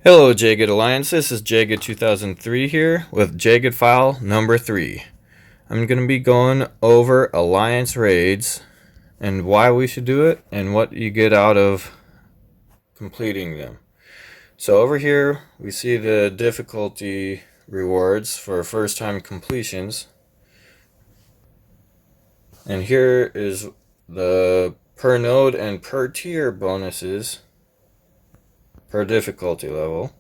Hello, Jagged Alliance. This is Jagged 2003 here with Jagged file number 3. I'm going to be going over Alliance raids and why we should do it and what you get out of completing them. So over here we see the difficulty rewards for first time completions. And here is the per node and per tier bonuses per difficulty level.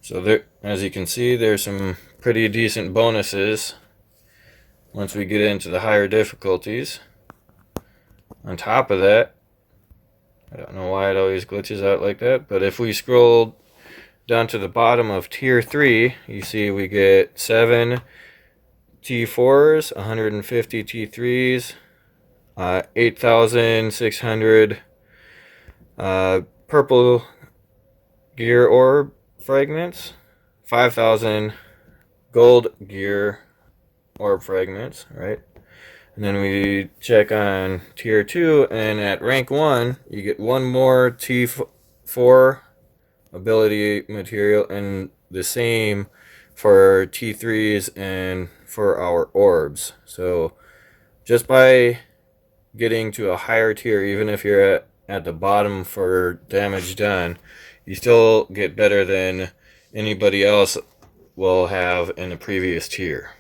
So there, as you can see, there's some pretty decent bonuses once we get into the higher difficulties. On top of that, I don't know why it always glitches out like that, but if we scroll down to the bottom of tier 3, you see we get 7 T4s, 150 T3s, 8,600 purple gear orb fragments, 5,000 gold gear orb fragments, right? And then we check on tier 2, and at rank 1 you get one more T4 ability material, and the same for T3s and for our orbs. So just by getting to a higher tier, even if you're at the bottom for damage done, you still get better than anybody else will have in the previous tier.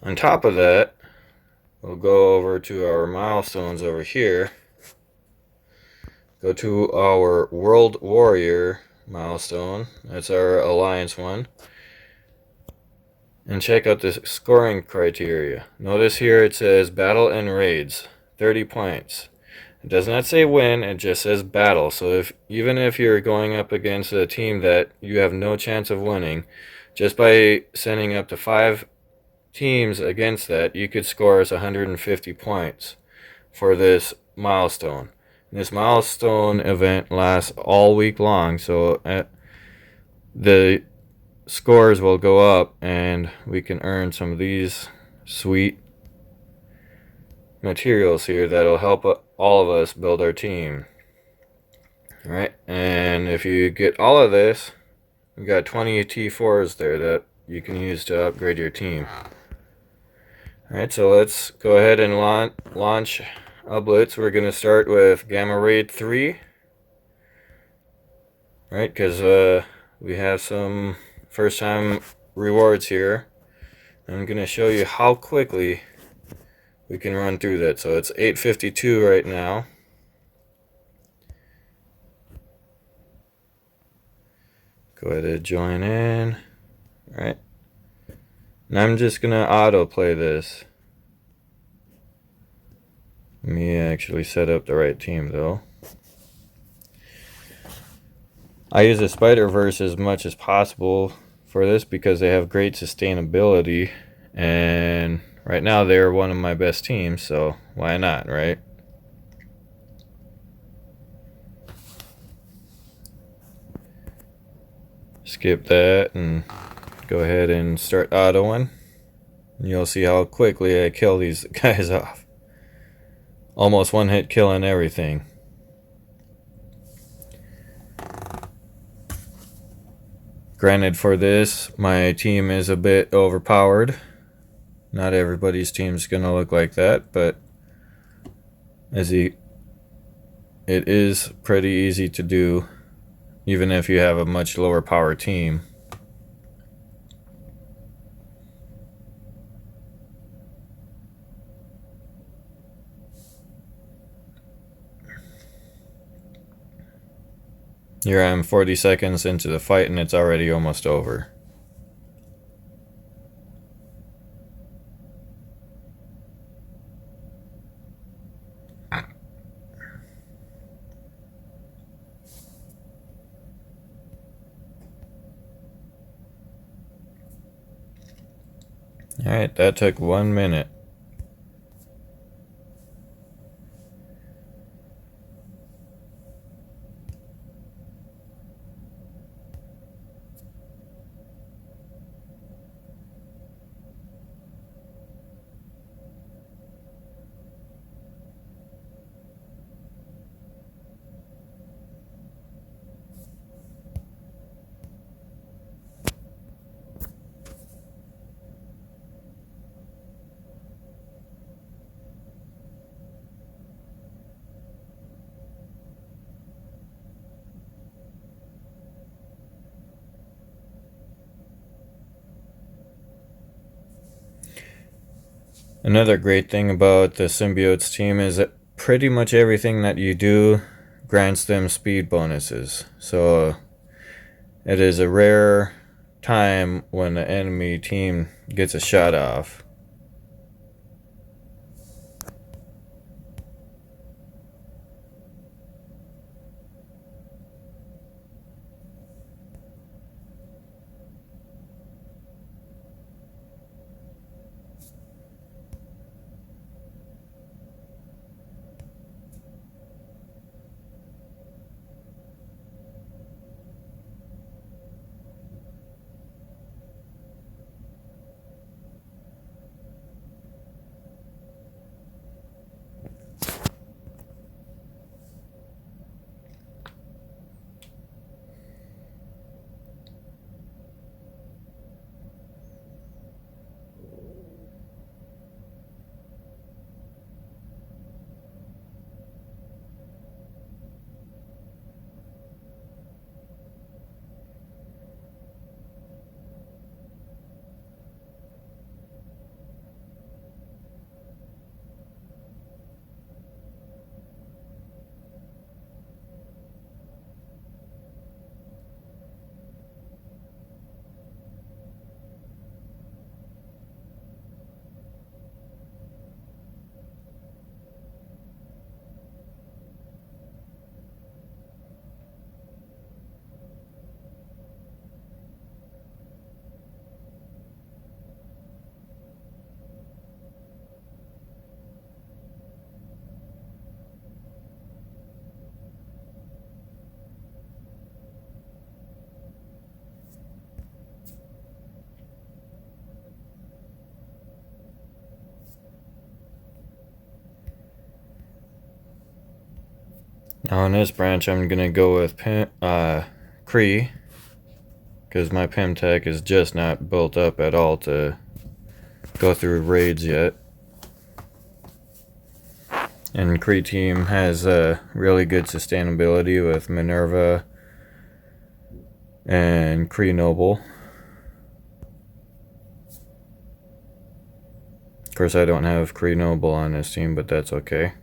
On top of that, we'll go over to our milestones over here. Go to our World Warrior milestone. That's our Alliance one. And check out the scoring criteria. Notice here it says battle and raids, 30 points. It does not say win, it just says battle. So even if you're going up against a team that you have no chance of winning, just by sending up to 5 teams against that, you could score us 150 points for this milestone. This milestone event lasts all week long, so the scores will go up and we can earn some of these sweet materials here that'll help all of us build our team. Alright, and if you get all of this, we got 20 T4s there that you can use to upgrade your team. Alright, so let's go ahead and launch a blitz. We're going to start with Gamma Raid 3. Right, because we have some first time rewards here. I'm going to show you how quickly we can run through that. So it's 8:52 right now. Go ahead and join in. Alright. And I'm just going to autoplay this. Let me actually set up the right team though. I use the Spider-Verse as much as possible for this because they have great sustainability, and right now they're one of my best teams, so why not, right? Skip that and go ahead and start autoing. You'll see how quickly I kill these guys off. Almost one hit killing everything. Granted, for this, my team is a bit overpowered. Not everybody's team's gonna look like that, but it is pretty easy to do, even if you have a much lower power team. Here I am 40 seconds into the fight and it's already almost over. Alright, that took 1 minute. Another great thing about the symbiotes team is that pretty much everything that you do grants them speed bonuses. So it is a rare time when the enemy team gets a shot off. Now in this branch I'm going to go with Kree, because my Pim Tech is just not built up at all to go through raids yet. And Kree team has really good sustainability with Minerva and Kree Noble. Of course I don't have Kree Noble on this team, but that's okay.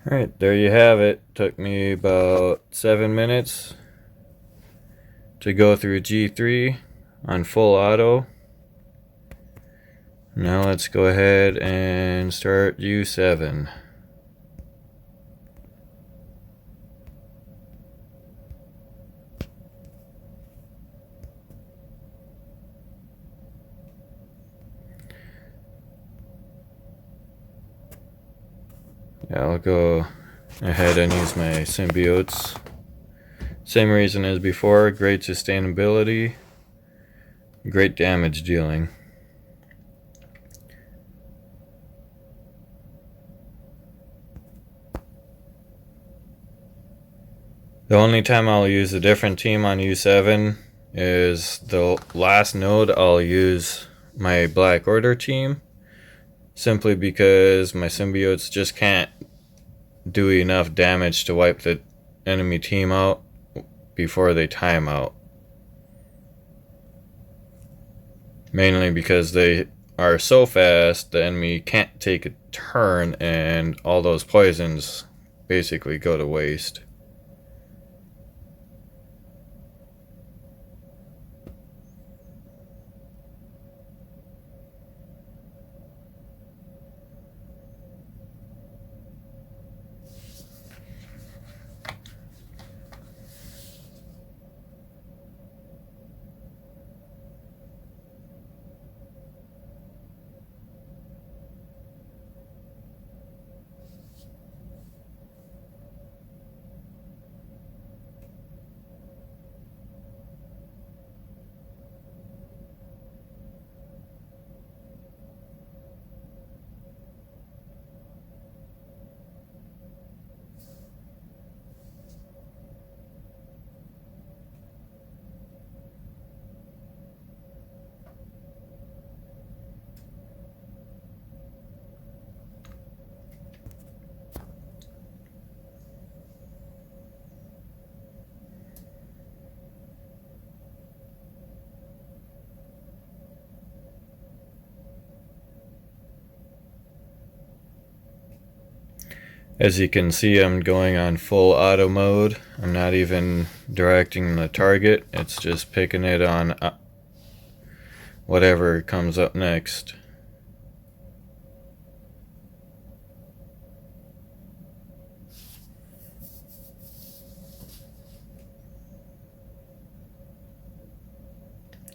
Alright, there you have it. Took me about 7 minutes to go through G3 on full auto. Now let's go ahead and start U7. Yeah, I'll go ahead and use my symbiotes. Same reason as before, great sustainability, great damage dealing. The only time I'll use a different team on U7 is the last node. I'll use my Black Order team, simply because my symbiotes just can't do enough damage to wipe the enemy team out before they time out. Mainly because they are so fast, the enemy can't take a turn, and all those poisons basically go to waste. As you can see, I'm going on full auto mode. I'm not even directing the target, it's just picking it on whatever comes up next.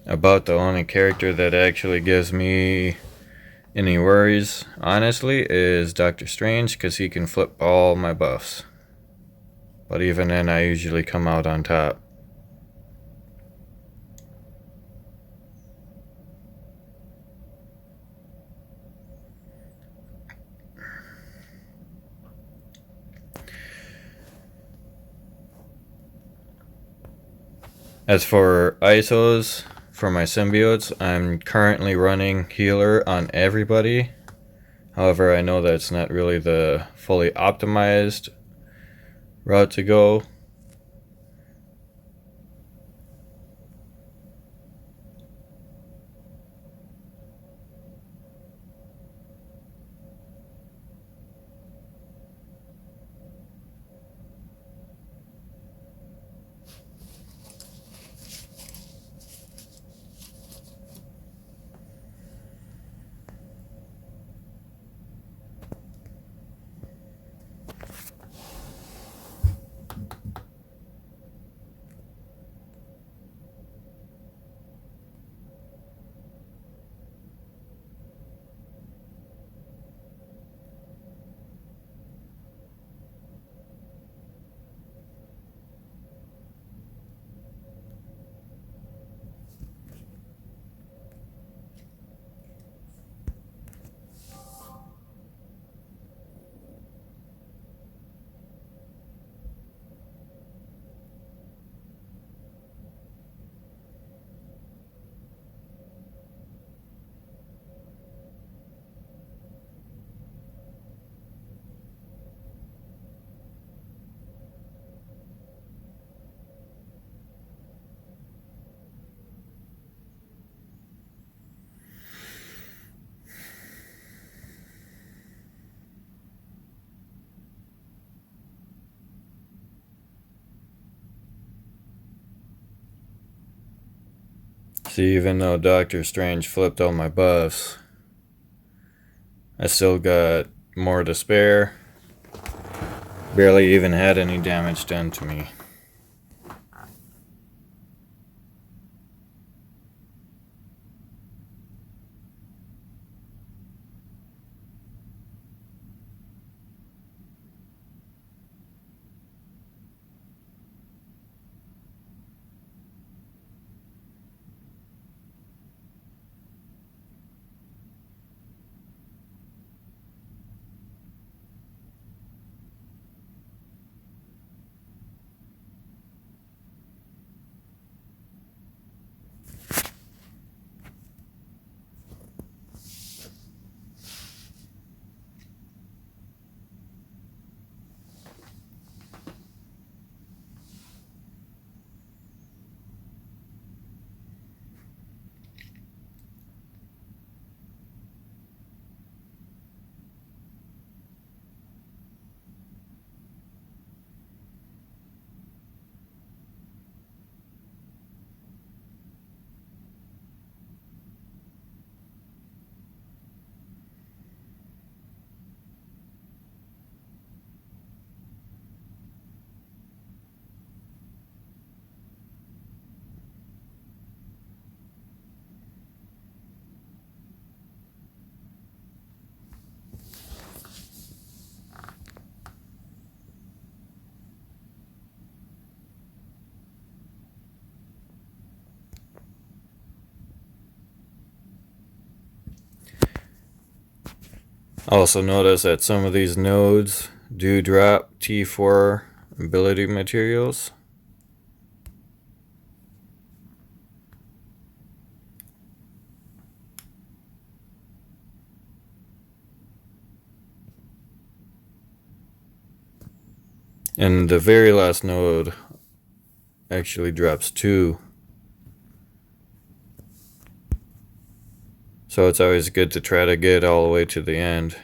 About the only character that actually gives me any worries, honestly, is Doctor Strange, because he can flip all my buffs. But even then, I usually come out on top. As for ISOs, for my symbiotes, I'm currently running healer on everybody. However, I know that's not really the fully optimized route to go. See, even though Doctor Strange flipped all my buffs, I still got more to spare. Barely even had any damage done to me. Also notice that some of these nodes do drop T4 ability materials. And the very last node actually drops 2. So it's always good to try to get all the way to the end.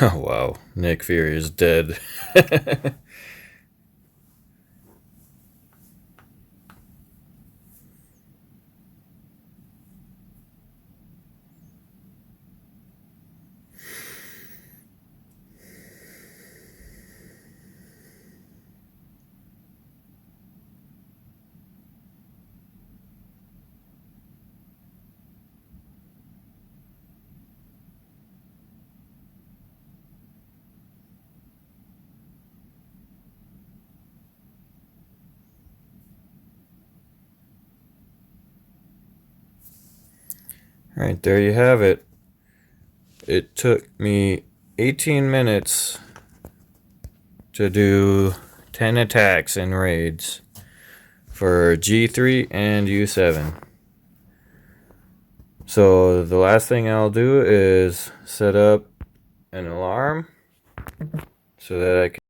Oh wow, Nick Fury is dead. Alright, there you have it. It took me 18 minutes to do 10 attacks in raids for G3 and U7. So the last thing I'll do is set up an alarm so that I can